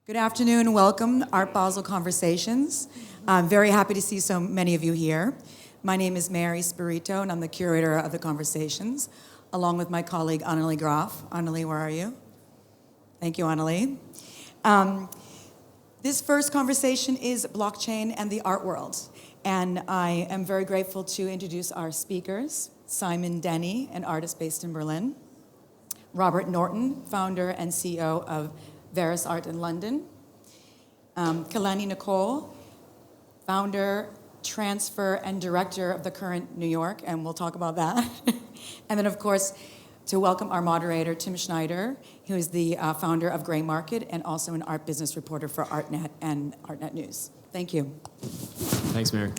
Good afternoon, welcome to Art Basel Conversations. I'm very happy to see so many of you here. My name is Mary Spirito, and I'm the curator of the conversations, along with my colleague Annalie Graf. Annalie, where are you? Thank you, Annalie. This first conversation is blockchain and the art world, and I am very grateful to introduce our speakers, Simon Denny, an artist based in Berlin, Robert Norton, founder and CEO of Verisart in London, Kelani Nichole, founder, transfer, and director of the Current New York, and we'll talk about that. And then, of course, to welcome our moderator, Tim Schneider, who is the founder of Grey Market and also an art business reporter for Artnet and Artnet News. Thank you. Thanks, Mary.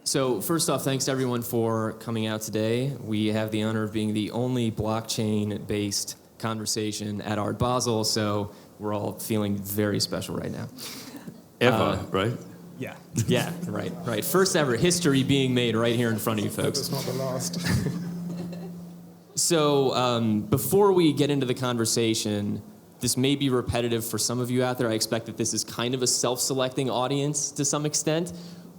So first off, thanks to everyone for coming out today. We have the honor of being the only blockchain-based conversation at Art Basel, so we're all feeling very special right now. Ever, right? Yeah, right. First ever history being made right here in front of you folks. It's not the last. So before we get into the conversation, this may be repetitive for some of you out there. I expect that this is kind of a self-selecting audience to some extent.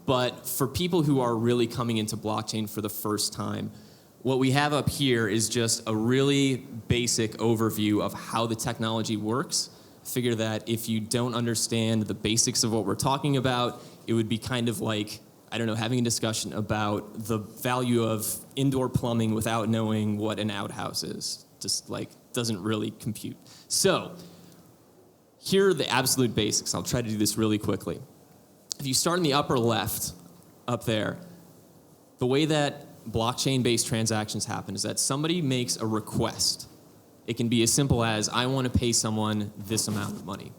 But for people who are really coming into blockchain for the first time, what we have up here is just a really basic overview of how the technology works. Figure that if you don't understand the basics of what we're talking about, it would be kind of like, I don't know, having a discussion about the value of indoor plumbing without knowing what an outhouse is. Just like, doesn't really compute. So, here are the absolute basics. I'll try to do this really quickly. If you start in the upper left, up there, the way that blockchain-based transactions happen is that somebody makes a request. It can be as simple as, I want to pay someone this amount of money.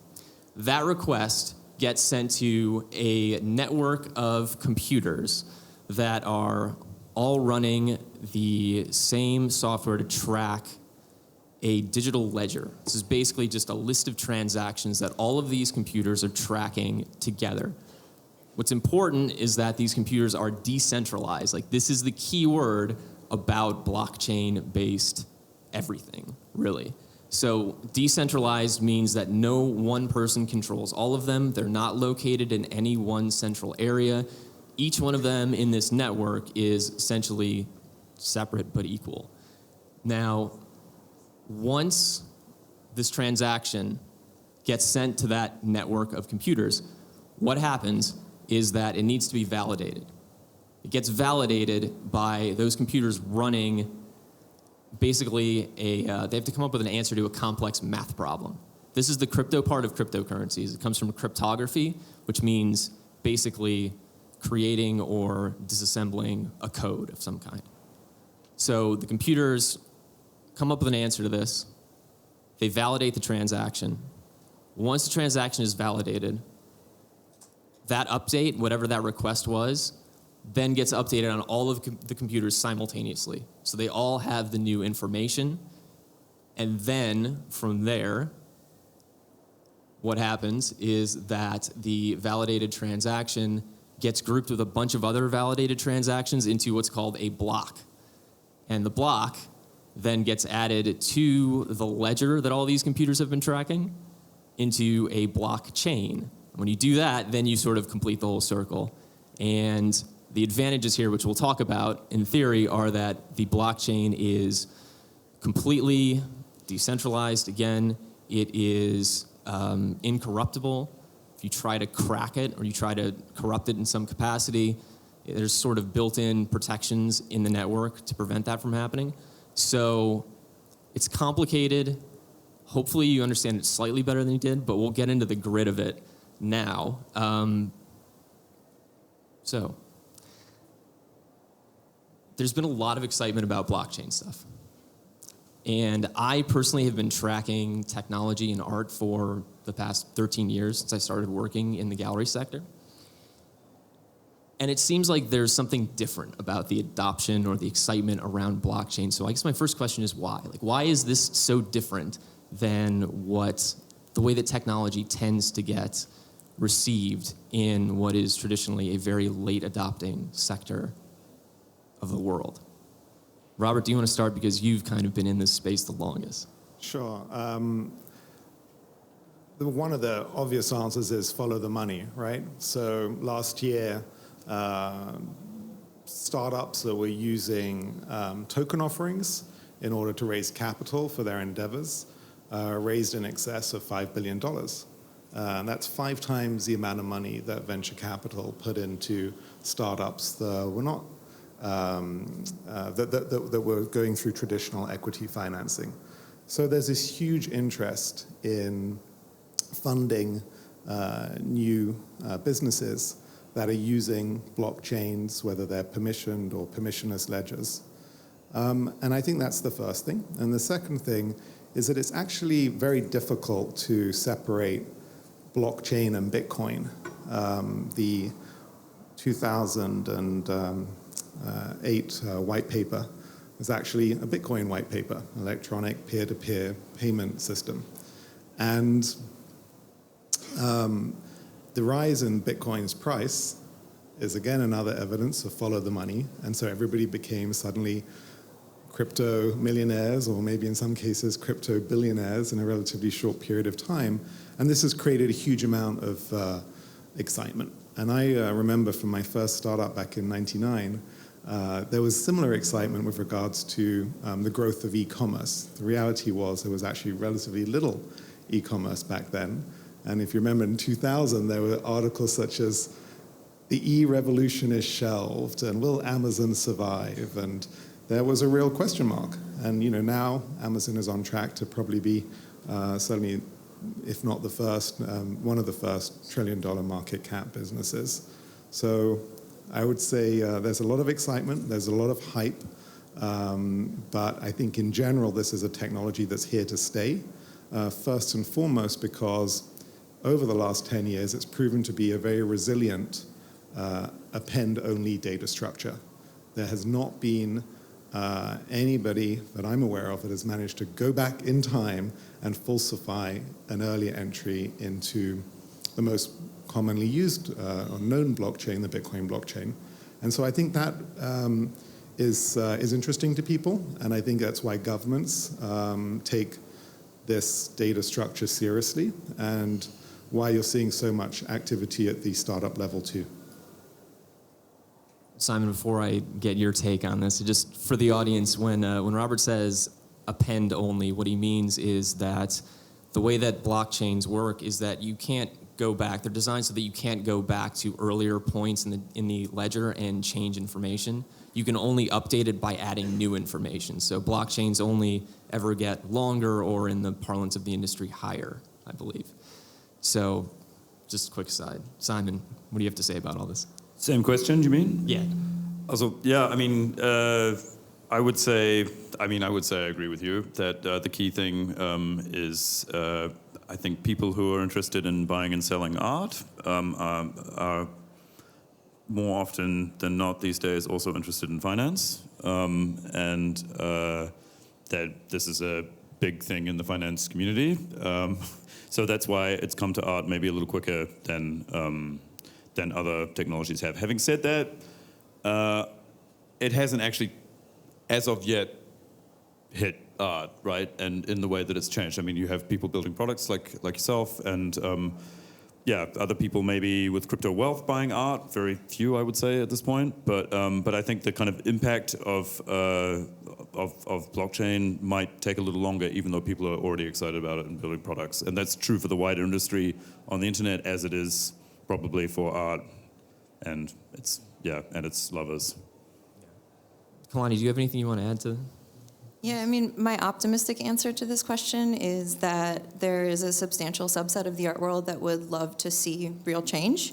That request gets sent to a network of computers that are all running the same software to track a digital ledger. This is basically just a list of transactions that all of these computers are tracking together. What's important is that these computers are decentralized. Like, this is the key word about blockchain-based everything, really. So decentralized means that no one person controls all of them. They're not located in any one central area. Each one of them in this network is essentially separate but equal. Now, once this transaction gets sent to that network of computers, what happens is that it needs to be validated. It gets validated by those computers running basically they have to come up with an answer to a complex math problem. This is the crypto part of cryptocurrencies. It comes from cryptography, which means basically creating or disassembling a code of some kind. So the computers come up with an answer to this. They validate the transaction. Once the transaction is validated, that update, whatever that request was, then gets updated on all of the computers simultaneously. So they all have the new information. And then from there, what happens is that the validated transaction gets grouped with a bunch of other validated transactions into what's called a block. And the block then gets added to the ledger that all these computers have been tracking into a blockchain. When you do that, then you sort of complete the whole circle. And the advantages here, which we'll talk about in theory, are that the blockchain is completely decentralized. Again, it is incorruptible. If you try to crack it or you try to corrupt it in some capacity, there's sort of built-in protections in the network to prevent that from happening. So it's complicated. Hopefully you understand it slightly better than you did, but we'll get into the grid of it now. So there's been a lot of excitement about blockchain stuff. And I personally have been tracking technology and art for the past 13 years since I started working in the gallery sector. And it seems like there's something different about the adoption or the excitement around blockchain. So I guess my first question is why? Like, why is this so different than the way that technology tends to get received in what is traditionally a very late adopting sector of the world? Robert, do you want to start because you've kind of been in this space the longest? Sure. One of the obvious answers is follow the money, right? So last year, startups that were using token offerings in order to raise capital for their endeavors raised in excess of $5 billion. And that's 5 times the amount of money that venture capital put into startups that were not that were going through traditional equity financing. So there's this huge interest in funding new businesses that are using blockchains, whether they're permissioned or permissionless ledgers. And I think that's the first thing. And the second thing is that it's actually very difficult to separate blockchain and Bitcoin. The 2008 white paper was actually a Bitcoin white paper, electronic peer-to-peer payment system. And the rise in Bitcoin's price is again another evidence of follow the money. And so everybody became suddenly crypto millionaires, or maybe in some cases crypto billionaires in a relatively short period of time. And this has created a huge amount of excitement. And I remember from my first startup back in '99, there was similar excitement with regards to the growth of e-commerce. The reality was there was actually relatively little e-commerce back then. And if you remember in 2000, there were articles such as, "The e-revolution is shelved, and will Amazon survive?" And there was a real question mark. And now Amazon is on track to probably be certainly, if not the first, one of the first trillion-dollar market cap businesses. So I would say there's a lot of excitement, there's a lot of hype, but I think in general this is a technology that's here to stay, first and foremost because over the last 10 years it's proven to be a very resilient append-only data structure. There has not been anybody that I'm aware of that has managed to go back in time and falsify an earlier entry into the most commonly used or known blockchain, the Bitcoin blockchain. And so I think that is interesting to people, and I think that's why governments take this data structure seriously, and why you're seeing so much activity at the startup level too. Simon, before I get your take on this, just for the audience, when Robert says append only, what he means is that the way that blockchains work is that you can't go back. They're designed so that you can't go back to earlier points in the ledger and change information. You can only update it by adding new information. So blockchains only ever get longer, or in the parlance of the industry, higher, I believe. So just a quick aside. Simon, what do you have to say about all this? Same question, you mean? Yeah. Also, yeah, I would say I agree with you that the key thing is I think people who are interested in buying and selling art are more often than not these days also interested in finance, and that this is a big thing in the finance community. So that's why it's come to art maybe a little quicker than other technologies have. Having said that, it hasn't actually, as of yet, hit art, right? And in the way that it's changed. I mean, you have people building products like yourself, and other people maybe with crypto wealth buying art. Very few, I would say, at this point. But I think the kind of impact of blockchain might take a little longer, even though people are already excited about it and building products. And that's true for the wider industry on the internet, as it is probably for art and its lovers. Kelani, do you have anything you want to add to? Yeah, I mean, my optimistic answer to this question is that there is a substantial subset of the art world that would love to see real change,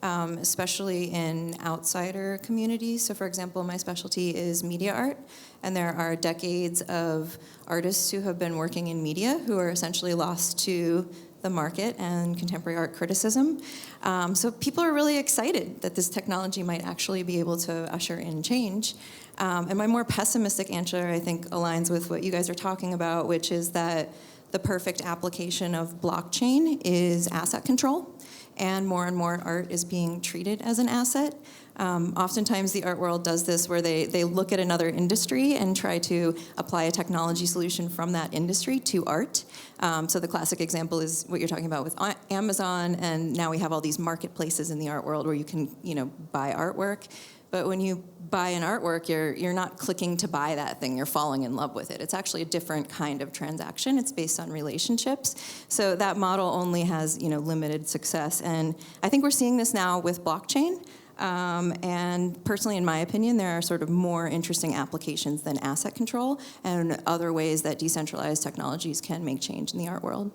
especially in outsider communities. So, for example, my specialty is media art, and there are decades of artists who have been working in media who are essentially lost to the market and contemporary art criticism. So people are really excited that this technology might actually be able to usher in change. And my more pessimistic answer, I think, aligns with what you guys are talking about, which is that the perfect application of blockchain is asset control. and more art is being treated as an asset. Oftentimes the art world does this where they look at another industry and try to apply a technology solution from that industry to art. So the classic example is what you're talking about with Amazon, and now we have all these marketplaces in the art world where you can, buy artwork. But when you buy an artwork, you're not clicking to buy that thing, you're falling in love with it. It's actually a different kind of transaction. It's based on relationships. So that model only has, limited success. And I think we're seeing this now with blockchain. And personally, in my opinion, there are sort of more interesting applications than asset control and other ways that decentralized technologies can make change in the art world.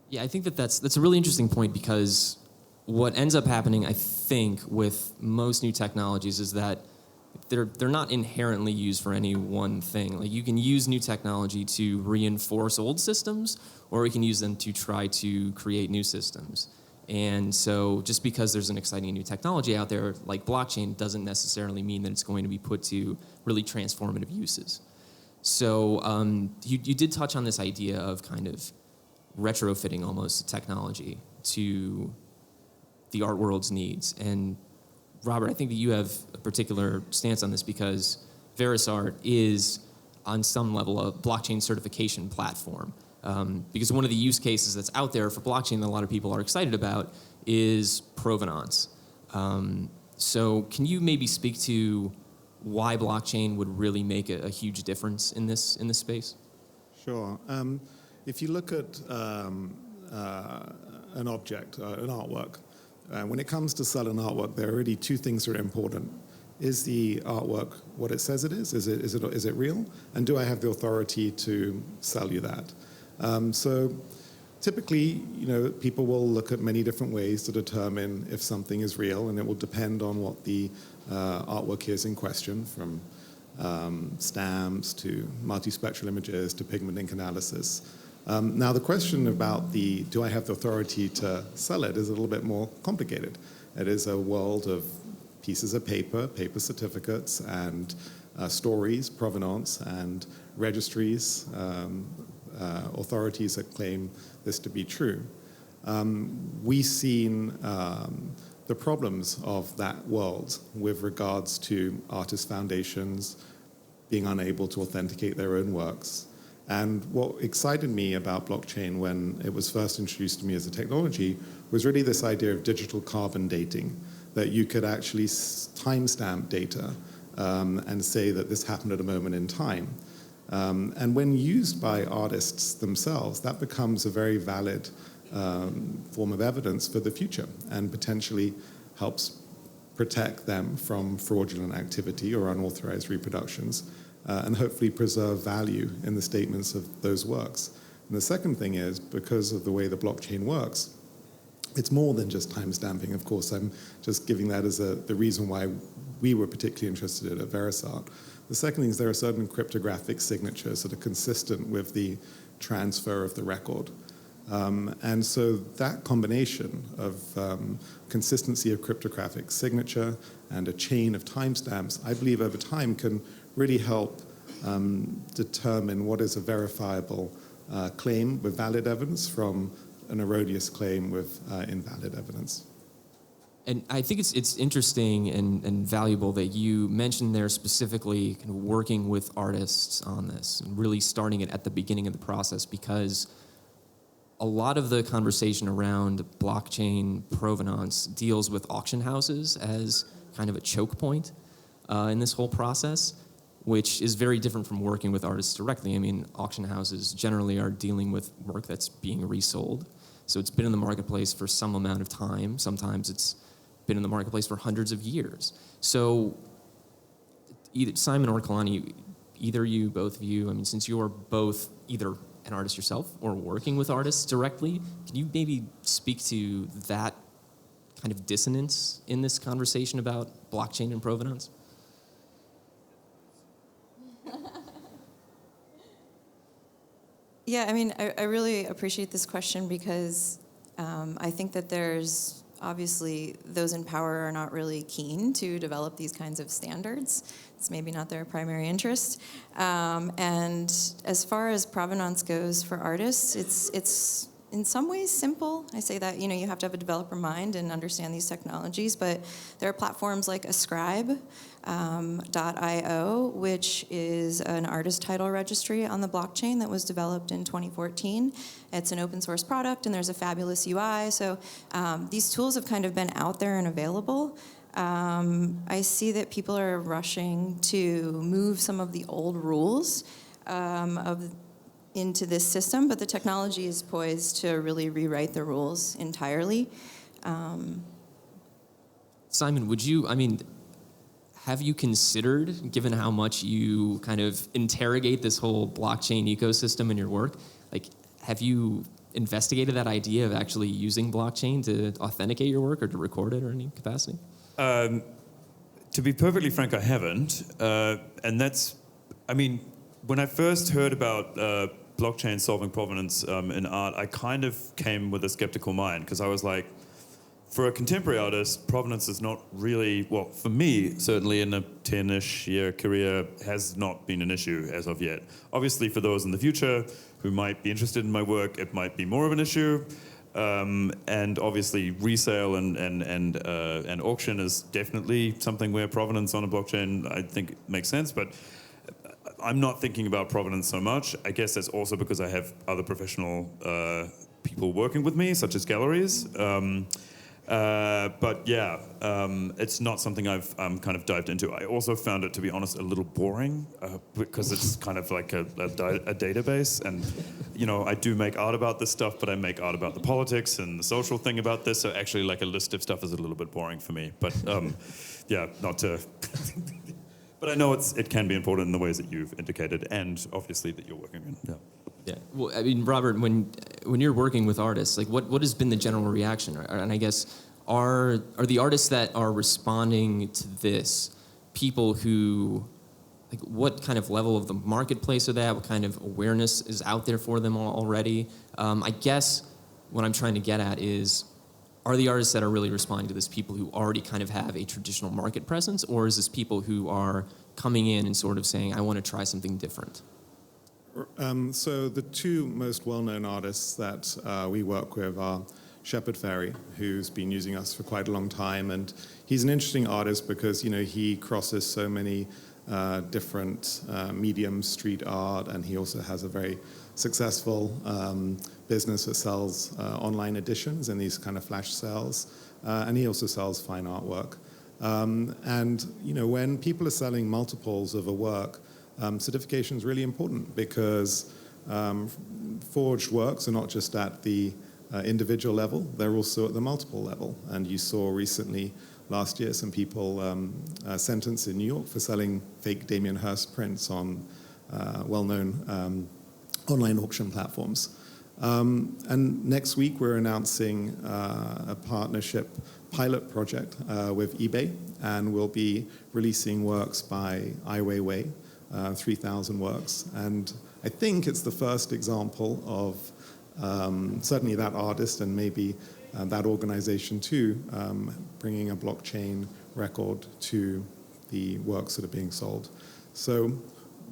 Yeah, I think that's a really interesting point, because what ends up happening, I think, with most new technologies is that they're not inherently used for any one thing. Like, you can use new technology to reinforce old systems, or we can use them to try to create new systems. And so just because there's an exciting new technology out there like blockchain doesn't necessarily mean that it's going to be put to really transformative uses. So you did touch on this idea of kind of retrofitting almost technology to the art world's needs. And Robert, I think that you have a particular stance on this, because Verisart is on some level a blockchain certification platform. Because one of the use cases that's out there for blockchain that a lot of people are excited about is provenance. So can you maybe speak to why blockchain would really make a huge difference in this space? Sure. If you look at an object, an artwork, when it comes to selling artwork, there are really two things that are important. Is the artwork what it says it is? Is it real? And do I have the authority to sell you that? So typically, people will look at many different ways to determine if something is real, and it will depend on what the artwork is in question, from stamps to multispectral images to pigment ink analysis. Now, the question about do I have the authority to sell it is a little bit more complicated. It is a world of pieces of paper certificates, and stories, provenance, and registries, authorities that claim this to be true. We've seen the problems of that world with regards to artist foundations being unable to authenticate their own works. And what excited me about blockchain when it was first introduced to me as a technology was really this idea of digital carbon dating, that you could actually timestamp data and say that this happened at a moment in time. And when used by artists themselves, that becomes a very valid form of evidence for the future, and potentially helps protect them from fraudulent activity or unauthorized reproductions, and hopefully preserve value in the statements of those works. And the second thing is, because of the way the blockchain works, it's more than just timestamping. Of course, I'm just giving that as the reason why we were particularly interested at Verisart. The second thing is there are certain cryptographic signatures that are consistent with the transfer of the record. And so that combination of consistency of cryptographic signature and a chain of timestamps, I believe over time can really help determine what is a verifiable claim with valid evidence from an erroneous claim with invalid evidence. And I think it's interesting and valuable that you mentioned there specifically kind of working with artists on this and really starting it at the beginning of the process, because a lot of the conversation around blockchain provenance deals with auction houses as kind of a choke point in this whole process, which is very different from working with artists directly. I mean, auction houses generally are dealing with work that's being resold. So it's been in the marketplace for some amount of time. Sometimes it's been in the marketplace for hundreds of years. So either Simon or Kelani, either you, both of you, I mean, since you're both either an artist yourself or working with artists directly, can you maybe speak to that kind of dissonance in this conversation about blockchain and provenance? Yeah, I mean, I really appreciate this question, because I think that there's obviously those in power are not really keen to develop these kinds of standards. It's maybe not their primary interest. And as far as provenance goes for artists, it's in some ways simple. I say that, you have to have a developer mind and understand these technologies, but there are platforms like Ascribe, .io, which is an artist title registry on the blockchain that was developed in 2014. It's an open source product, and there's a fabulous UI. So these tools have kind of been out there and available. I see that people are rushing to move some of the old rules into this system, but the technology is poised to really rewrite the rules entirely. Simon, have you considered, given how much you kind of interrogate this whole blockchain ecosystem in your work, have you investigated that idea of actually using blockchain to authenticate your work or to record it or any capacity? To be perfectly frank, I haven't. And that's, when I first heard about blockchain solving provenance in art, I kind of came with a skeptical mind, because I was like, for a contemporary artist, provenance is not really, well, for me, certainly in a 10-ish year career, has not been an issue as of yet. Obviously, for those in the future who might be interested in my work, it might be more of an issue. And obviously, resale and auction is definitely something where provenance on a blockchain, I think, makes sense. But I'm not thinking about provenance so much. I guess that's also because I have other professional people working with me, such as galleries. But yeah, it's not something I've kind of dived into. I also found it, to be honest, a little boring because it's kind of like a database. And, I do make art about this stuff, but I make art about the politics and the social thing about this. So actually, like a list of stuff is a little bit boring for me. But yeah, not to... But I know it can be important in the ways that you've indicated, and obviously that you're working in. Yeah. Yeah. Well, Robert, when you're working with artists, what has been the general reaction? And I guess are the artists that are responding to this people who, what kind of level of the marketplace are they at? What kind of awareness is out there for them already? I guess what I'm trying to get at is, are the artists that are really responding to this people who already kind of have a traditional market presence, or is this people who are coming in and sort of saying, I want to try something different? So the two most well-known artists that we work with are Shepard Fairey, who's been using us for quite a long time, and he's an interesting artist because he crosses so many different mediums, street art, and he also has a very successful business that sells online editions and these kind of flash sales, and he also sells fine artwork. And when people are selling multiples of a work, certification is really important because forged works are not just at the individual level, they're also at the multiple level. And you saw recently, last year, some people sentenced in New York for selling fake Damien Hirst prints on well-known online auction platforms. And next week, we're announcing a partnership pilot project with eBay, and we'll be releasing works by Ai Weiwei, 3,000 works. And I think it's the first example of certainly that artist and maybe that organization too, bringing a blockchain record to the works that are being sold. So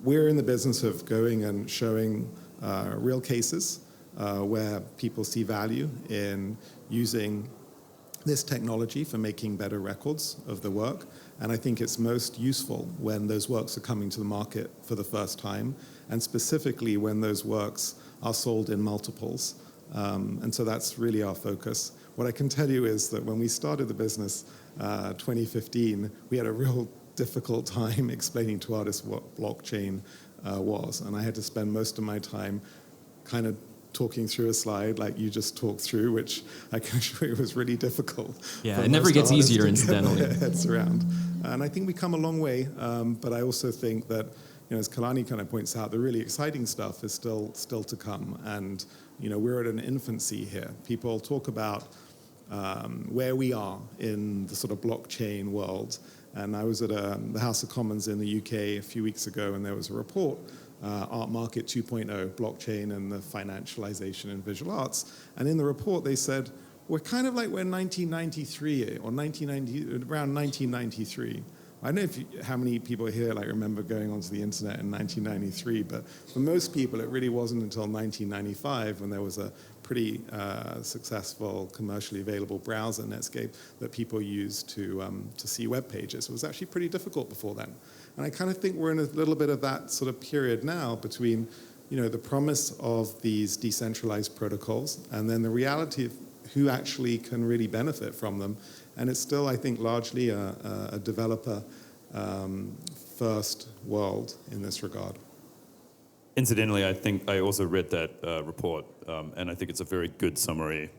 we're in the business of going and showing real cases where people see value in using this technology for making better records of the work. And I think it's most useful when those works are coming to the market for the first time, and specifically when those works are sold in multiples. And so that's really our focus. What I can tell you is that when we started the business 2015, we had a real difficult time explaining to artists what blockchain was. And I had to spend most of my time kind of talking through a slide like you just talked through, which I can assure you was really difficult. Yeah, it never gets easier, incidentally. Heads around. And I think we come a long way, but I also think that, as Kelani kind of points out, the really exciting stuff is still to come. And, we're at an infancy here. People talk about where we are in the sort of blockchain world. And I was at the House of Commons in the UK a few weeks ago, and there was a report, Art Market 2.0, blockchain and the financialization in visual arts. And in the report, they said, we're kind of like we're 1993 or around 1993. I don't know how many people here remember going onto the internet in 1993, but for most people, it really wasn't until 1995 when there was a pretty successful commercially available browser, Netscape, that people use to see web pages. It was actually pretty difficult before then. And I kind of think we're in a little bit of that sort of period now between, the promise of these decentralized protocols and then the reality of who actually can really benefit from them. And it's still, I think, largely a developer first world in this regard. Incidentally, I think I also read that report, and I think it's a very good summary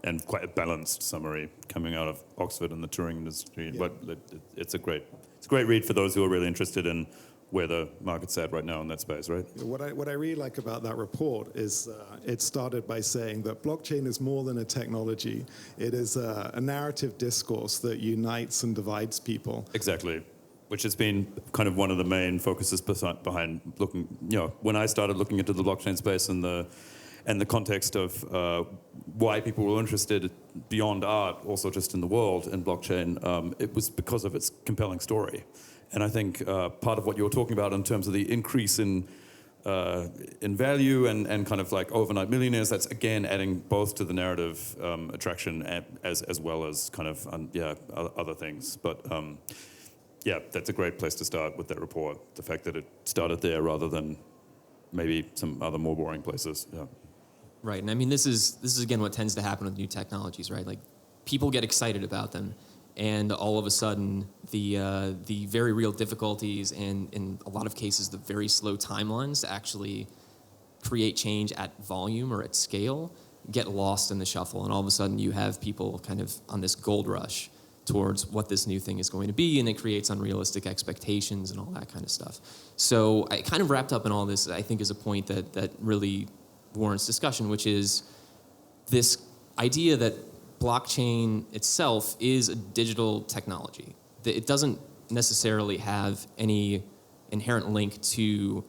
and quite a balanced summary coming out of Oxford and the touring industry. Yeah. But it's a great read for those who are really interested in where the market's at right now in that space, right? What I really like about that report is it started by saying that blockchain is more than a technology. It is a narrative discourse that unites and divides people. Exactly. Which has been kind of one of the main focuses behind looking, when I started looking into the blockchain space and the context of why people were interested beyond art, also just in the world in blockchain, it was because of its compelling story. And I think part of what you were talking about in terms of the increase in value and kind of like overnight millionaires, that's again adding both to the narrative attraction as well as kind of other things. But yeah, that's a great place to start with that report. The fact that it started there rather than maybe some other more boring places. Yeah. Right, and I mean, this is again what tends to happen with new technologies, right? Like, people get excited about them, and all of a sudden, the very real difficulties and in a lot of cases, the very slow timelines to actually create change at volume or at scale get lost in the shuffle, and all of a sudden, you have people kind of on this gold rush towards what this new thing is going to be, and it creates unrealistic expectations and all that kind of stuff. So I kind of wrapped up in all this, I think, is a point that really warrants discussion, which is this idea that blockchain itself is a digital technology. That it doesn't necessarily have any inherent link to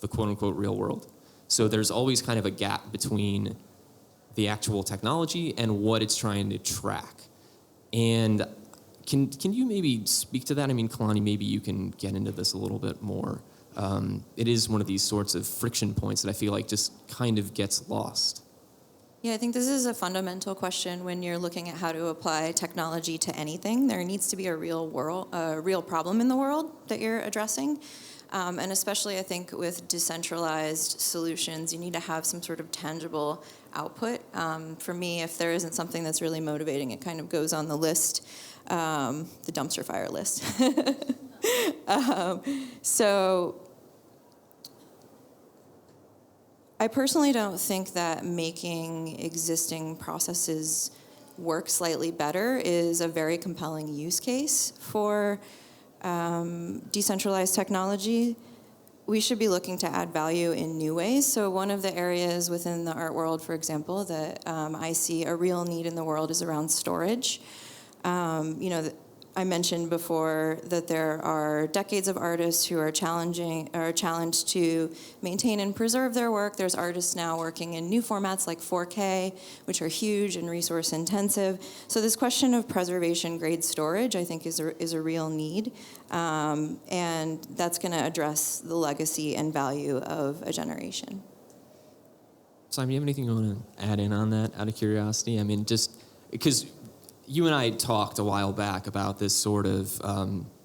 the quote-unquote real world. So there's always kind of a gap between the actual technology and what it's trying to track. And can you maybe speak to that? I mean, Kelani, maybe you can get into this a little bit more. It is one of these sorts of friction points that I feel like just kind of gets lost. Yeah, I think this is a fundamental question when you're looking at how to apply technology to anything. There needs to be a real problem in the world that you're addressing. And especially, I think, with decentralized solutions, you need to have some sort of tangible output. For me, if there isn't something that's really motivating, it kind of goes on the list, the dumpster fire list. So I personally don't think that making existing processes work slightly better is a very compelling use case for decentralized technology. We should be looking to add value in new ways. So one of the areas within the art world, for example, that I see a real need in the world is around storage. I mentioned before that there are decades of artists who are challenged to maintain and preserve their work. There's artists now working in new formats like 4K, which are huge and resource intensive. So this question of preservation grade storage, I think, is a real need. And that's going to address the legacy and value of a generation. Simon, do you have anything you want to add in on that out of curiosity? I mean, just because you and I talked a while back about this sort of,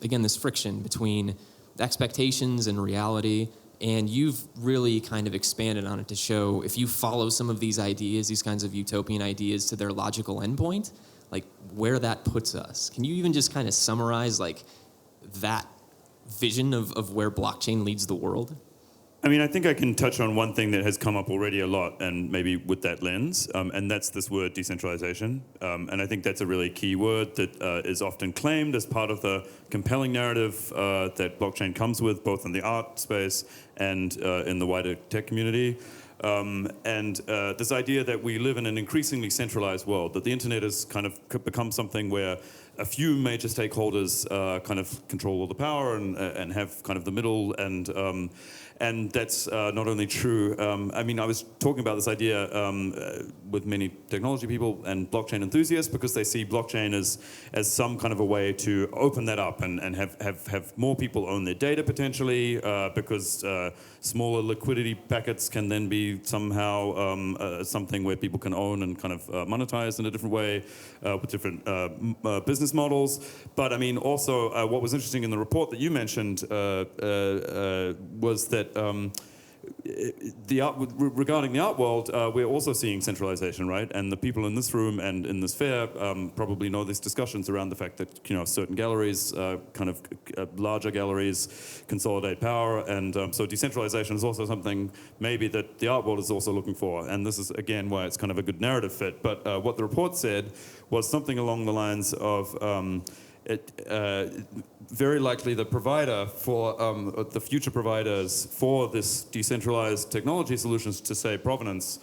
again, this friction between expectations and reality, and you've really kind of expanded on it to show if you follow some of these ideas, these kinds of utopian ideas to their logical endpoint, like where that puts us. Can you even just kind of summarize like that vision of where blockchain leads the world? I mean, I think I can touch on one thing that has come up already a lot, and maybe with that lens, and that's this word decentralization. And I think that's a really key word that is often claimed as part of the compelling narrative that blockchain comes with, both in the art space and in the wider tech community. And this idea that we live in an increasingly centralized world, that the internet has kind of become something where a few major stakeholders kind of control all the power and have kind of the middle, and that's not only true. I mean, I was talking about this idea with many technology people and blockchain enthusiasts because they see blockchain as some kind of a way to open that up and have more people own their data potentially because smaller liquidity packets can then be be somehow something where people can own and kind of monetize in a different way with different business models. But I mean, also what was interesting in the report that you mentioned was that regarding the art world, we're also seeing centralization, right? And the people in this room and in this fair probably know these discussions around the fact that certain galleries, larger galleries, consolidate power, and so decentralization is also something maybe that the art world is also looking for. And this is again why it's kind of a good narrative fit. But what the report said was something along the lines of. Very likely the provider for the future providers for this decentralized technology solutions to say Provenance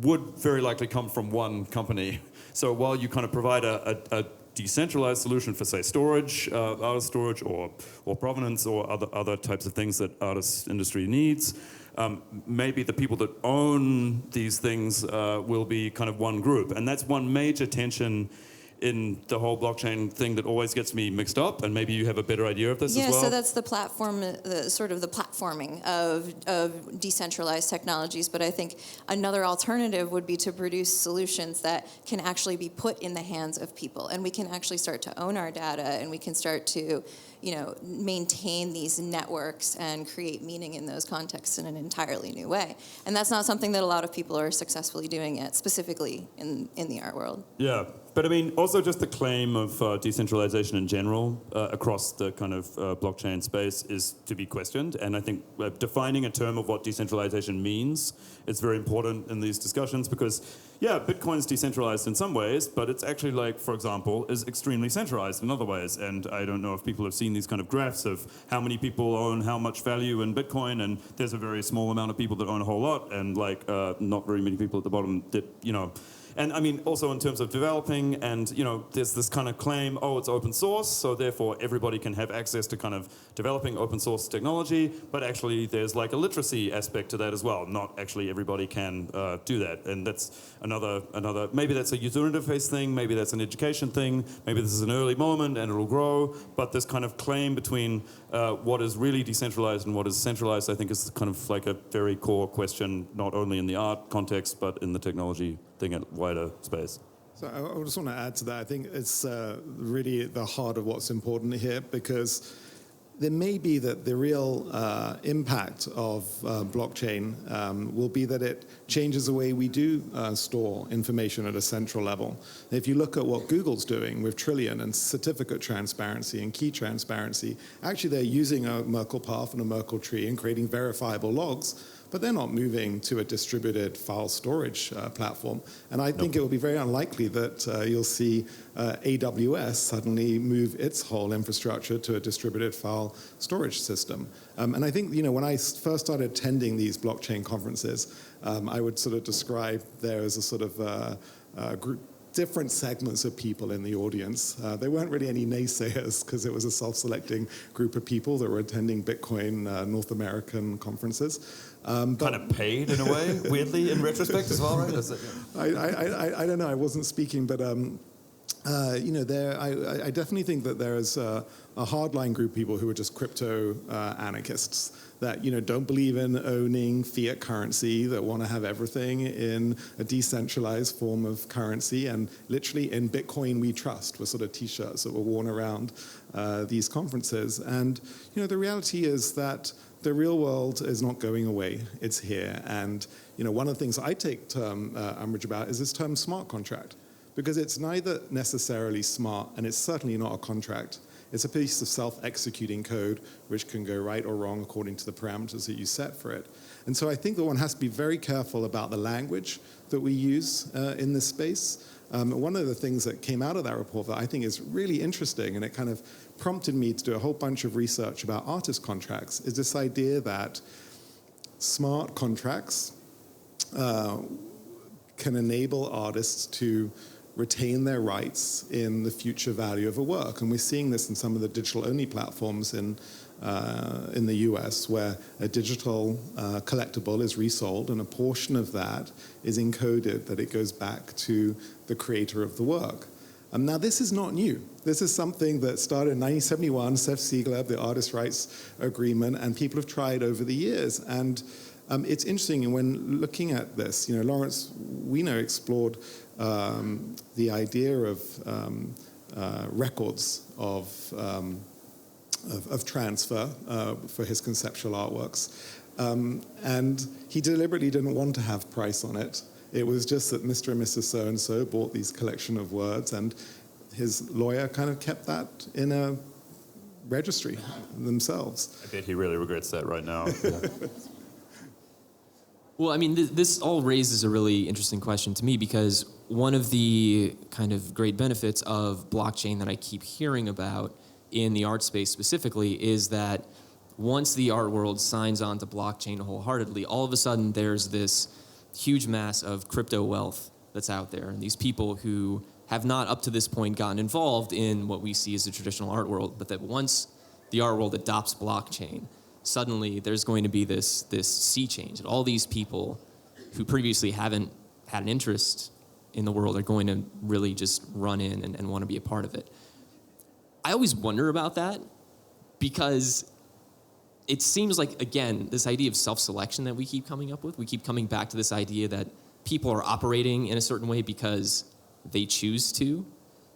would very likely come from one company. So while you kind of provide a decentralized solution for say storage, artist storage or Provenance or other types of things that artist industry needs, maybe the people that own these things will be kind of one group. And that's one major tension in the whole blockchain thing that always gets me mixed up, and maybe you have a better idea of this as well? Yeah, so that's the platform, sort of the platforming of decentralized technologies, but I think another alternative would be to produce solutions that can actually be put in the hands of people, and we can actually start to own our data, and we can start to maintain these networks and create meaning in those contexts in an entirely new way. And that's not something that a lot of people are successfully doing yet, specifically in the art world. Yeah, but I mean, also just the claim of decentralization in general across the kind of blockchain space is to be questioned. And I think defining a term of what decentralization means is very important in these discussions because, yeah, Bitcoin's decentralized in some ways, but it's actually like, for example, is extremely centralized in other ways. And I don't know if people have seen these kind of graphs of how many people own how much value in Bitcoin, and there's a very small amount of people that own a whole lot, and like not very many people at the bottom that, And I mean, also in terms of developing, and there's this kind of claim, oh, it's open source, so therefore everybody can have access to kind of developing open source technology, but actually there's like a literacy aspect to that as well. Not actually everybody can do that, and that's another, maybe that's a user interface thing, maybe that's an education thing, maybe this is an early moment and it'll grow, but this kind of claim between what is really decentralized and what is centralized, I think is kind of like a very core question, not only in the art context, but in the technology thing at wider space. So I just want to add to that. I think it's really at the heart of what's important here, because there may be that the real impact of blockchain will be that it changes the way we do store information at a central level. If you look at what Google's doing with Trillion and certificate transparency and key transparency, actually they're using a Merkle path and a Merkle tree and creating verifiable logs, but they're not moving to a distributed file storage platform. And I think it will be very unlikely that you'll see AWS suddenly move its whole infrastructure to a distributed file storage system. And I think, when I first started attending these blockchain conferences, I would sort of describe there as a sort of group, different segments of people in the audience. There weren't really any naysayers because it was a self-selecting group of people that were attending Bitcoin North American conferences. Kind of paid in a way, weirdly, in retrospect as well, right? I don't know, I wasn't speaking, but I definitely think that there is a hardline group of people who are just crypto anarchists that don't believe in owning fiat currency, that want to have everything in a decentralized form of currency, and literally in Bitcoin we trust were sort of t-shirts that were worn around these conferences. And the reality is that the real world is not going away, it's here. And one of the things I take umbrage about is this term smart contract, because it's neither necessarily smart and it's certainly not a contract. It's a piece of self-executing code which can go right or wrong according to the parameters that you set for it. And so I think that one has to be very careful about the language that we use in this space. One of the things that came out of that report that I think is really interesting, and it kind of prompted me to do a whole bunch of research about artist contracts, is this idea that smart contracts can enable artists to retain their rights in the future value of a work. And we're seeing this in some of the digital-only platforms in the US, where a digital collectible is resold, and a portion of that is encoded that it goes back to the creator of the work. Now, this is not new. This is something that started in 1971, Seth Siegler, the Artist Rights Agreement, and people have tried over the years. And It's interesting, and when looking at this, Lawrence Weiner explored the idea of records of transfer for his conceptual artworks. And he deliberately didn't want to have price on it. It was just that Mr. and Mrs. So-and-so bought these collection of words, and his lawyer kind of kept that in a registry themselves. I bet he really regrets that right now. Well, I mean, this all raises a really interesting question to me, because one of the kind of great benefits of blockchain that I keep hearing about in the art space specifically is that once the art world signs on to blockchain wholeheartedly, all of a sudden there's this huge mass of crypto wealth that's out there. And these people who have not up to this point gotten involved in what we see as the traditional art world, but that once the art world adopts blockchain, suddenly there's going to be this sea change. And all these people who previously haven't had an interest in the world are going to really just run in and want to be a part of it. I always wonder about that, because it seems like, again, this idea of self-selection that we keep coming up with, we keep coming back to this idea that people are operating in a certain way because they choose to.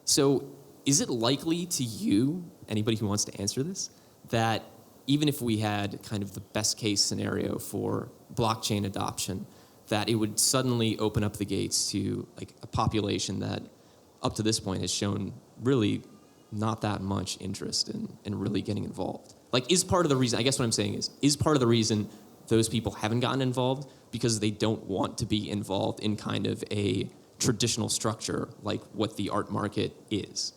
So is it likely to you, anybody who wants to answer this, that even if we had kind of the best case scenario for blockchain adoption, that it would suddenly open up the gates to like a population that up to this point has shown really not that much interest in really getting involved? Like, is part of the reason, I guess what I'm saying is part of the reason those people haven't gotten involved because they don't want to be involved in kind of a traditional structure like what the art market is?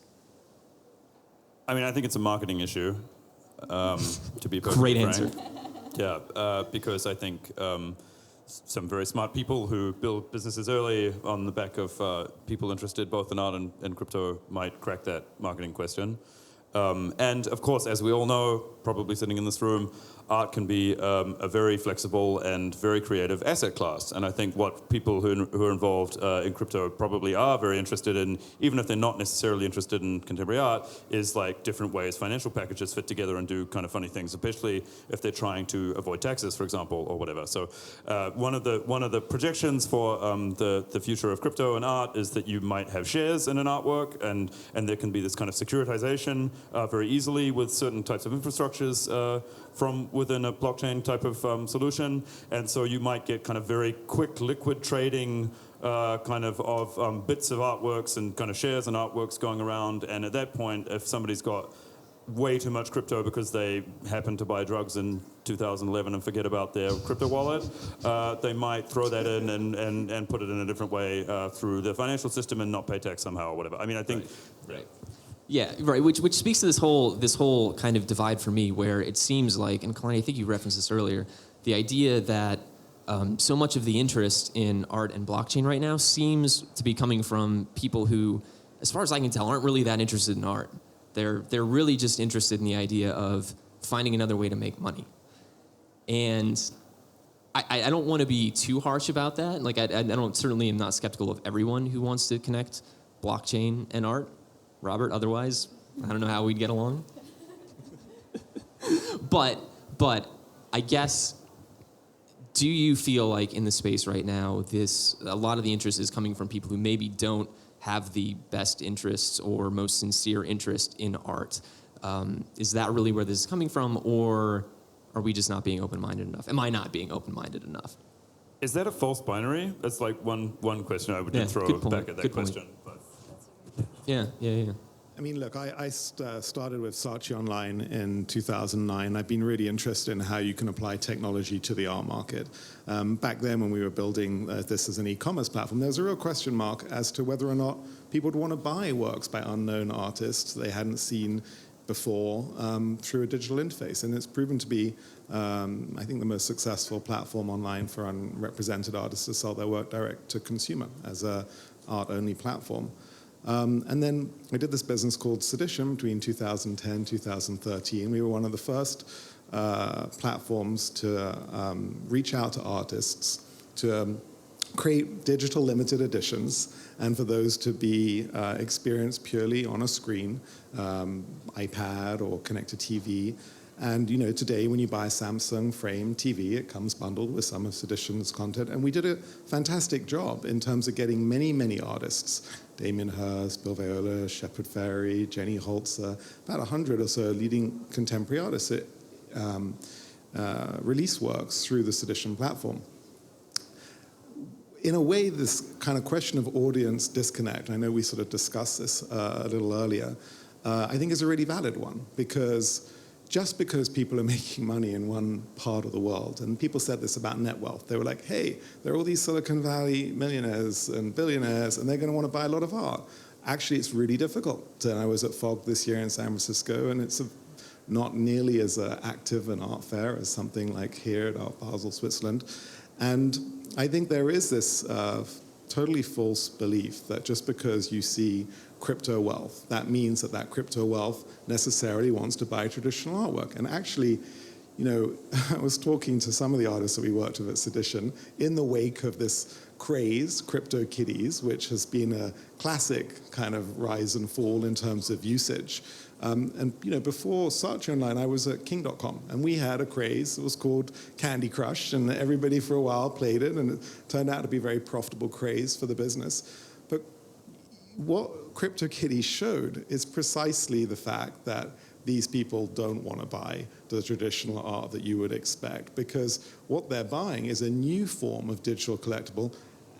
I mean, I think it's a marketing issue, to be perfectly Great frank. answer. Yeah, because I think some very smart people who build businesses early on the back of people interested both in art and crypto might crack that marketing question. And of course, as we all know, probably sitting in this room, art can be a very flexible and very creative asset class. And I think what people who are involved in crypto probably are very interested in, even if they're not necessarily interested in contemporary art, is like different ways financial packages fit together and do kind of funny things, especially if they're trying to avoid taxes, for example, or whatever. So one of the projections for the future of crypto and art is that you might have shares in an artwork, and there can be this kind of securitization very easily with certain types of infrastructures from within a blockchain type of solution. And so you might get kind of very quick liquid trading kind of bits of artworks and kind of shares and artworks going around. And at that point, if somebody's got way too much crypto because they happen to buy drugs in 2011 and forget about their crypto wallet, they might throw that in and put it in a different way through the financial system and not pay tax somehow or whatever. I mean, I think... Right. Yeah, right. Which speaks to this whole kind of divide for me, where it seems like, and Kelani, I think you referenced this earlier, the idea that so much of the interest in art and blockchain right now seems to be coming from people who, as far as I can tell, aren't really that interested in art. They're really just interested in the idea of finding another way to make money. And I don't want to be too harsh about that. Like I certainly am not skeptical of everyone who wants to connect blockchain and art. Robert, otherwise, I don't know how we'd get along. But I guess, do you feel like in the space right now, a lot of the interest is coming from people who maybe don't have the best interests or most sincere interest in art? Is that really where this is coming from, or are we just not being open-minded enough? Am I not being open-minded enough? Is that a false binary? That's like one question I would throw back at that question. But. Yeah. I mean, look, I started with Saatchi Online in 2009. I've been really interested in how you can apply technology to the art market. Back then, when we were building this as an e-commerce platform, there was a real question mark as to whether or not people would want to buy works by unknown artists they hadn't seen before through a digital interface. And it's proven to be, I think, the most successful platform online for unrepresented artists to sell their work direct to consumer as a art-only platform. And then I did this business called Sedition between 2010 2013. We were one of the first platforms to reach out to artists to create digital limited editions, and for those to be experienced purely on a screen, iPad or connected TV. And today when you buy a Samsung Frame TV, it comes bundled with some of Sedition's content. And we did a fantastic job in terms of getting many, many artists. Damien Hirst, Bill Viola, Shepard Fairey, Jenny Holzer, about 100 or so leading contemporary artists that release works through the Sedition platform. In a way, this kind of question of audience disconnect, I know we sort of discussed this a little earlier, I think is a really valid one, because just because people are making money in one part of the world, and people said this about net wealth, they were like, hey, there are all these Silicon Valley millionaires and billionaires, and they're going to want to buy a lot of art. Actually, it's really difficult. And I was at FOG this year in San Francisco, and it's not nearly as active an art fair as something like here at Art Basel, Switzerland. And I think there is this totally false belief that just because you see crypto wealth, that means that that crypto wealth necessarily wants to buy traditional artwork. And actually, I was talking to some of the artists that we worked with at Sedition in the wake of this craze, Crypto Kitties, which has been a classic kind of rise and fall in terms of usage. And before Search Online, I was at King.com, and we had a craze. It was called Candy Crush, and everybody for a while played it, and it turned out to be a very profitable craze for the business. But what CryptoKitties showed is precisely the fact that these people don't want to buy the traditional art that you would expect, because what they're buying is a new form of digital collectible,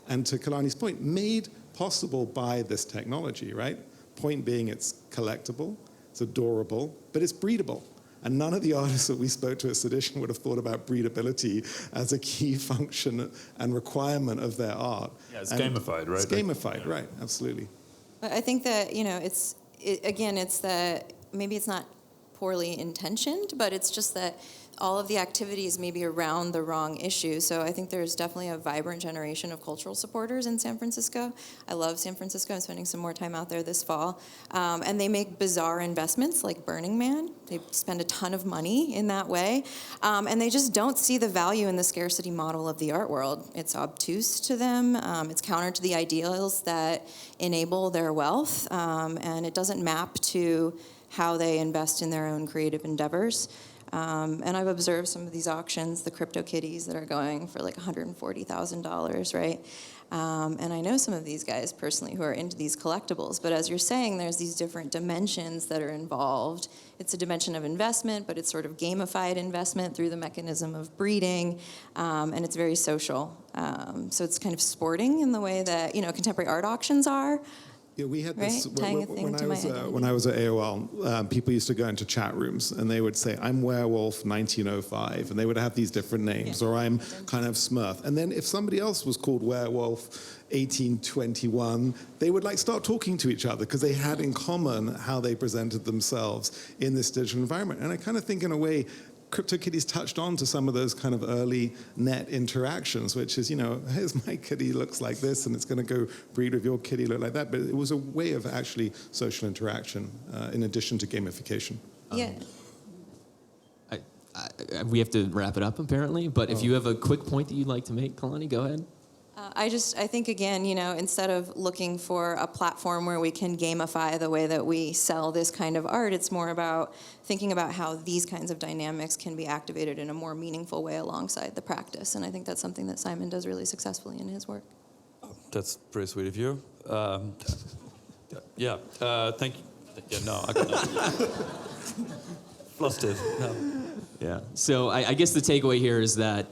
and to Kelani's point, made possible by this technology, right? Point being, it's collectible, it's adorable, but it's breedable. And none of the artists that we spoke to at Sedition would have thought about breedability as a key function and requirement of their art. Yeah, it's gamified, right? It's gamified, right, absolutely. I think that, it's that maybe it's not poorly intentioned, but it's just that all of the activities may be around the wrong issue. So I think there's definitely a vibrant generation of cultural supporters in San Francisco. I love San Francisco. I'm spending some more time out there this fall. And they make bizarre investments like Burning Man. They spend a ton of money in that way. And they just don't see the value in the scarcity model of the art world. It's obtuse to them. It's counter to the ideals that enable their wealth. And it doesn't map to how they invest in their own creative endeavors. And I've observed some of these auctions, the Crypto Kitties that are going for like $140,000, right? And I know some of these guys personally who are into these collectibles, but as you're saying, there's these different dimensions that are involved. It's a dimension of investment, but it's sort of gamified investment through the mechanism of breeding, and it's very social. So it's kind of sporting in the way that, contemporary art auctions are. Yeah, we had right? this when I was at AOL. People used to go into chat rooms and they would say, "I'm Werewolf 1905," and they would have these different names, or "I'm kind of Smurf." And then if somebody else was called Werewolf 1821, they would start talking to each other because they had in common how they presented themselves in this digital environment. And I kind of think, in a way, CryptoKitties touched on to some of those kind of early net interactions, which is, here's my kitty, looks like this, and it's going to go breed with your kitty, look like that. But it was a way of actually social interaction in addition to gamification. Yeah. We have to wrap it up, apparently. But if you have a quick point that you'd like to make, Kelani, go ahead. I think, again, instead of looking for a platform where we can gamify the way that we sell this kind of art, it's more about thinking about how these kinds of dynamics can be activated in a more meaningful way alongside the practice. And I think that's something that Simon does really successfully in his work. That's pretty sweet of you. Thank you. Yeah, no, I got flustered. No. Yeah. So I guess the takeaway here is that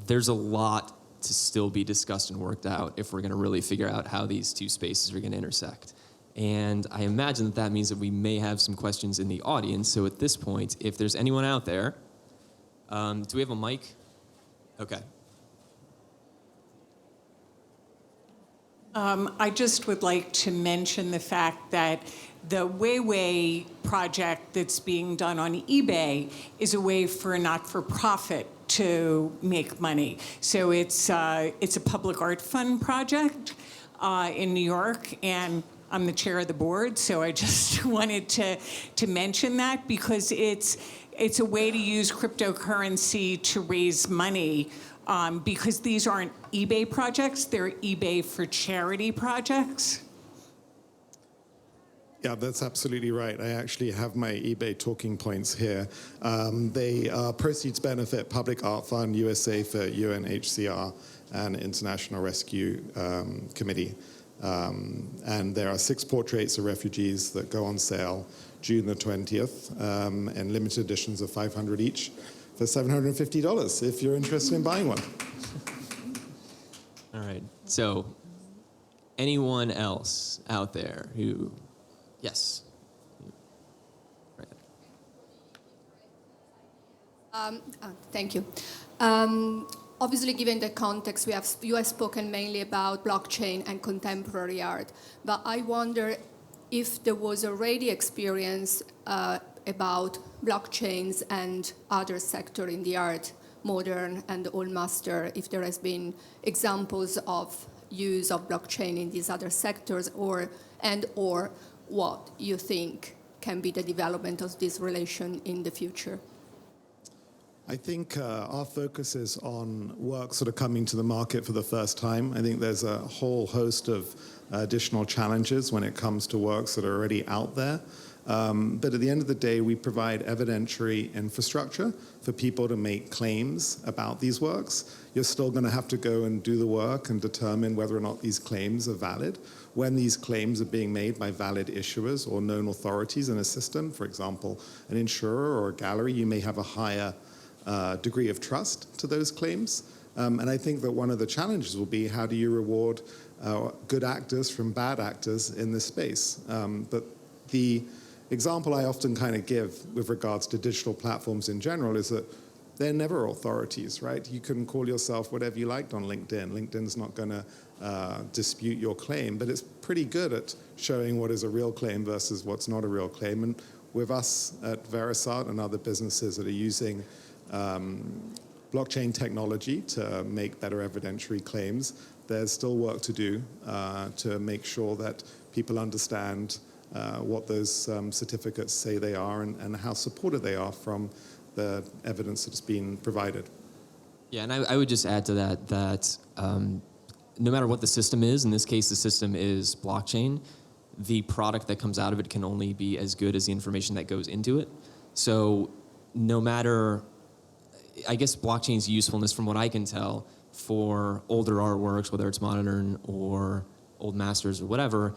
there's a lot to still be discussed and worked out if we're going to really figure out how these two spaces are going to intersect. And I imagine that means that we may have some questions in the audience. So at this point, if there's anyone out there, do we have a mic? Okay. I just would like to mention the fact that the Weiwei project that's being done on eBay is a way for a not-for-profit to make money. So it's a public art fund project in New York, and I'm the chair of the board, so I just wanted to mention that because it's a way to use cryptocurrency to raise money because these aren't eBay projects, they're eBay for charity projects. Yeah, that's absolutely right. I actually have my eBay talking points here. They proceeds benefit Public Art Fund USA for UNHCR and International Rescue Committee. And there are 6 portraits of refugees that go on sale June the 20th, and limited editions of 500 each for $750 if you're interested in buying one. All right. So, anyone else out there who, yes. Right. Thank you. Obviously, given the context, you have spoken mainly about blockchain and contemporary art, but I wonder if there was already experience about blockchains and other sector in the art, modern and old master, if there has been examples of use of blockchain in these other sectors, or what you think can be the development of this relation in the future. I think our focus is on works that are coming to the market for the first time. I think there's a whole host of additional challenges when it comes to works that are already out there. But at the end of the day, we provide evidentiary infrastructure for people to make claims about these works. You're still going to have to go and do the work and determine whether or not these claims are valid. When these claims are being made by valid issuers or known authorities in a system, for example, an insurer or a gallery, you may have a higher degree of trust to those claims. And I think that one of the challenges will be, how do you reward good actors from bad actors in this space? But the example I often kind of give with regards to digital platforms in general is that they're never authorities, right? You can call yourself whatever you liked on LinkedIn. LinkedIn's not going to dispute your claim, but it's pretty good at showing what is a real claim versus what's not a real claim. And with us at Verisart and other businesses that are using blockchain technology to make better evidentiary claims, there's still work to do to make sure that people understand what those certificates say they are and how supported they are from the evidence that's been provided. Yeah, and I would just add to that no matter what the system is, in this case the system is blockchain, the product that comes out of it can only be as good as the information that goes into it. So no matter, I guess blockchain's usefulness, from what I can tell, for older artworks, whether it's modern or old masters or whatever,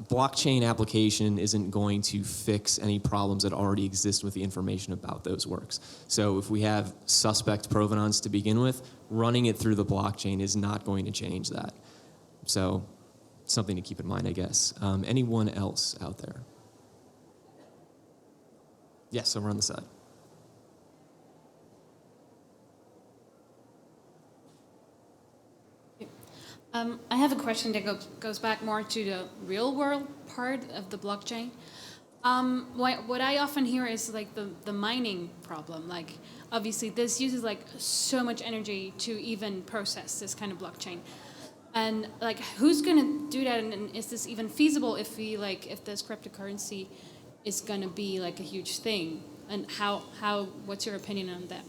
blockchain application isn't going to fix any problems that already exist with the information about those works. So if we have suspect provenance to begin with, running it through the blockchain is not going to change that. So something to keep in mind, I guess. Anyone else out there? Yes, over on the side. I have a question that goes back more to the real world part of the blockchain. What I often hear is like the mining problem. Like obviously this uses like so much energy to even process this kind of blockchain. And like who's gonna do that, and is this even feasible if this cryptocurrency is gonna be like a huge thing? And what's your opinion on that?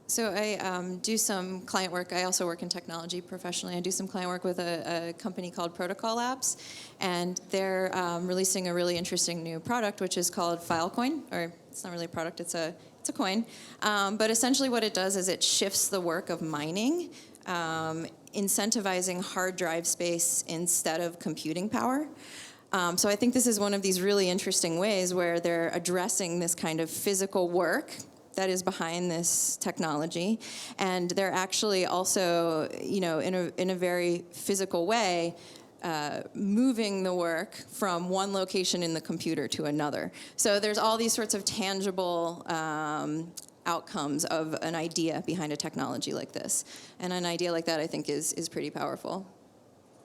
So I do some client work. I also work in technology professionally. I do some client work with a company called Protocol Labs, and they're releasing a really interesting new product, which is called Filecoin. Or it's not really a product; it's a coin. But essentially, what it does is it shifts the work of mining, incentivizing hard drive space instead of computing power. So I think this is one of these really interesting ways where they're addressing this kind of physical work that is behind this technology, and they're actually also, in a very physical way, moving the work from one location in the computer to another. So there's all these sorts of tangible outcomes of an idea behind a technology like this, and an idea like that I think is pretty powerful.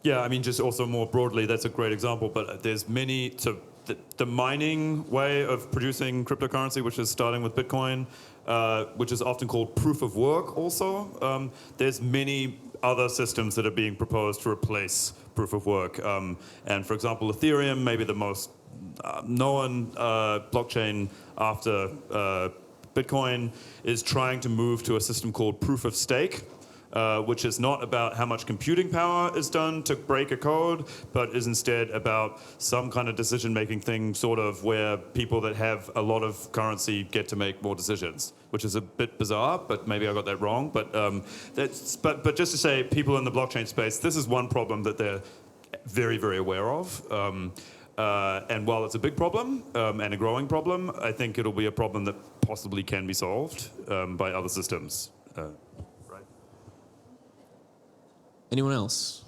Yeah, I mean, just also more broadly, that's a great example, but there's many, so the mining way of producing cryptocurrency, which is starting with Bitcoin, which is often called proof of work also, there's many other systems that are being proposed to replace proof of work. And for example, Ethereum, maybe the most known blockchain after Bitcoin, is trying to move to a system called proof of stake, which is not about how much computing power is done to break a code, but is instead about some kind of decision-making thing, sort of where people that have a lot of currency get to make more decisions, which is a bit bizarre, but maybe I got that wrong. But but just to say, people in the blockchain space, this is one problem that they're very, very aware of. And while it's a big problem and a growing problem, I think it'll be a problem that possibly can be solved by other systems. Right. Anyone else?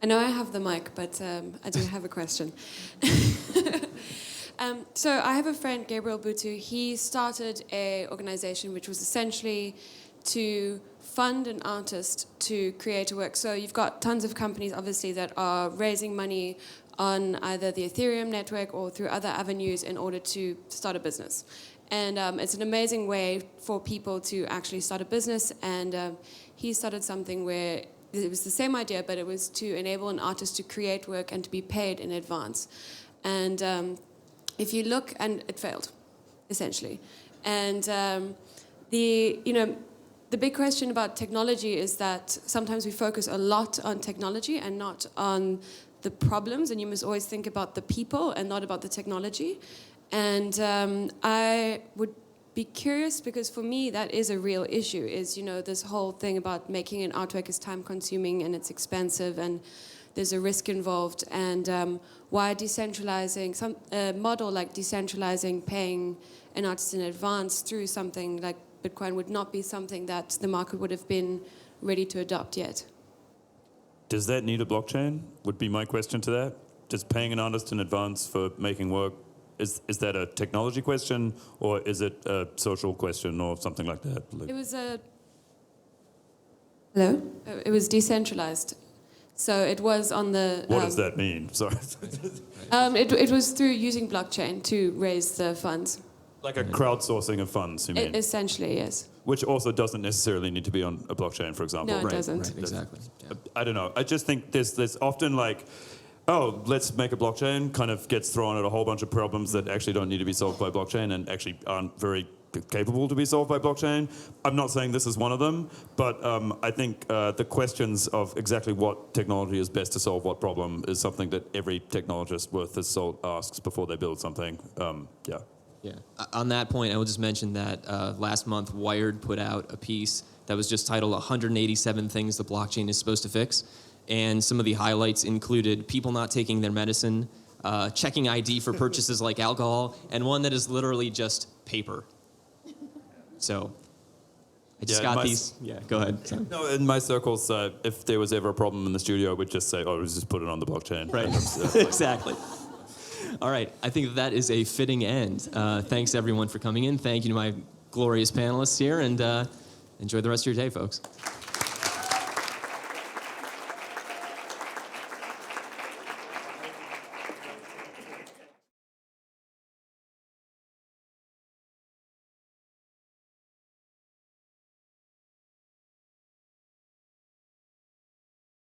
I know I have the mic, but I do have a question. So I have a friend, Gabriel Butu. He started an organization which was essentially to fund an artist to create a work. So you've got tons of companies, obviously, that are raising money on either the Ethereum network or through other avenues in order to start a business. And it's an amazing way for people to actually start a business. And he started something where it was the same idea, but it was to enable an artist to create work and to be paid in advance. And if you look, and it failed, essentially. And the big question about technology is that sometimes we focus a lot on technology and not on the problems, and you must always think about the people and not about the technology. And I would be curious, because for me that is a real issue, is this whole thing about making an artwork is time consuming and it's expensive and there's a risk involved, and why decentralizing, a model like decentralizing paying an artist in advance through something like Bitcoin would not be something that the market would have been ready to adopt yet. Does that need a blockchain? Would be my question to that. Does paying an artist in advance for making work, is that a technology question, or is it a social question or something like that? It was Hello? It was decentralized. So it was on the... What does that mean? Sorry. It was through using blockchain to raise the funds. Like a crowdsourcing of funds, you mean? Essentially, yes. Which also doesn't necessarily need to be on a blockchain, for example. No, it doesn't. Right, exactly. Yeah. I don't know. I just think there's often like, oh, let's make a blockchain, kind of gets thrown at a whole bunch of problems that actually don't need to be solved by blockchain and actually aren't very capable to be solved by blockchain. I'm not saying this is one of them, but I think the questions of exactly what technology is best to solve what problem is something that every technologist worth his salt asks before they build something. Yeah. Yeah. On that point, I will just mention that last month, Wired put out a piece that was just titled 187 Things the Blockchain is Supposed to Fix. And some of the highlights included people not taking their medicine, checking ID for purchases like alcohol, and one that is literally just paper. So I just got these. Yeah, go ahead. Sorry. No, in my circles, if there was ever a problem in the studio, we'd just say, oh, let's just put it on the blockchain. Right. Exactly. All right, I think that is a fitting end. Thanks, everyone, for coming in. Thank you to my glorious panelists here, and enjoy the rest of your day, folks.